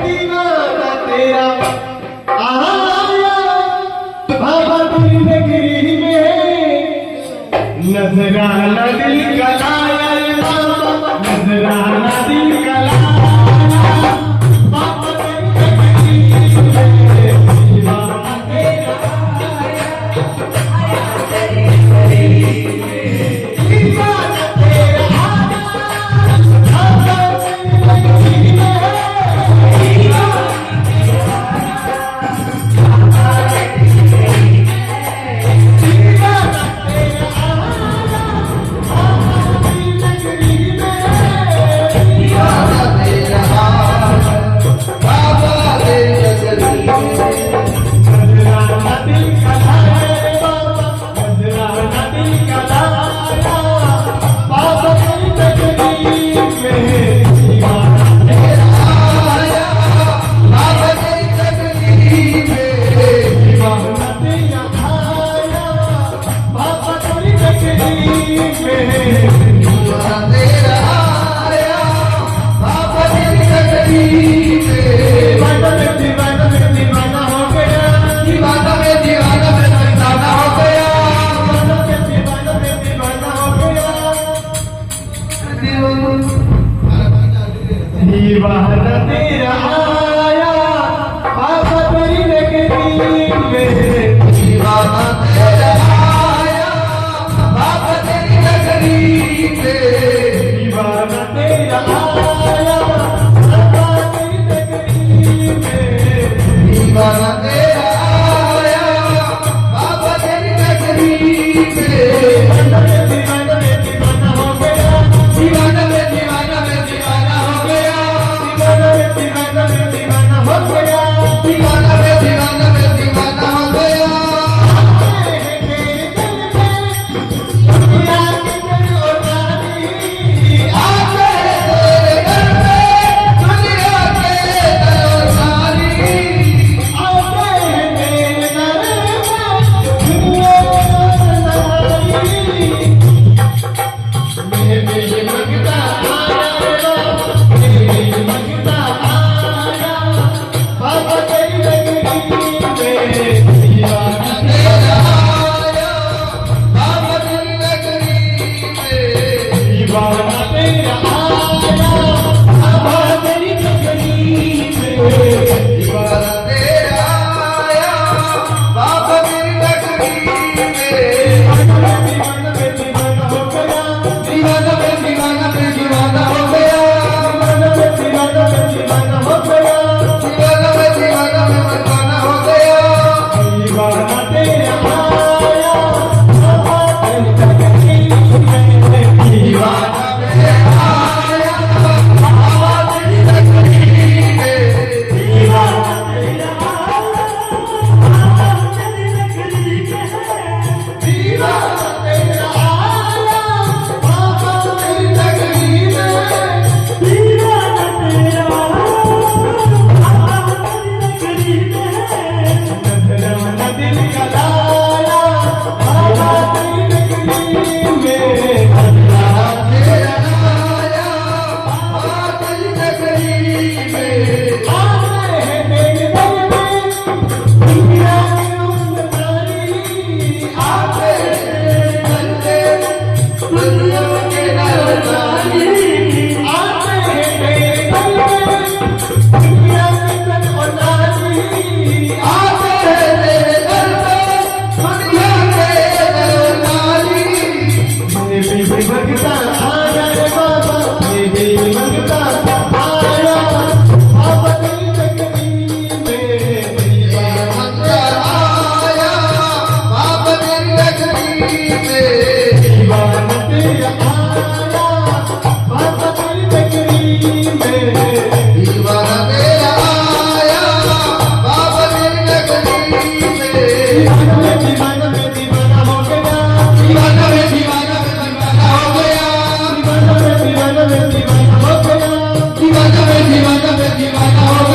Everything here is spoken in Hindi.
दीवाना तेरा आया बाबा तेरी नगरी में नजराना दिल का लाया रे बाबा नजराना दिल का लाया बाबा तेरी नगरी में दीवाना तेरा आया तेरी नगरी में दीवाना तेरा आया बाबा तेरी नगरी दीवाना तेरा आया बाबा तेरी नगरी में दीवाना तेरा आया बाबा तेरी नगरी में दीवाना तेरा आया बाबा तेरी नगरी में दीवाना तेरा आया बाबा तेरी नगरी में दीवाना में दीवाना हो गया दीवाना में दीवाना में दीवाना हो गया दीवाना में दीवाना में दीवाना हो गया दीवाना में दीवाना में दीवाना हो गया दीवाना में दीवाना हो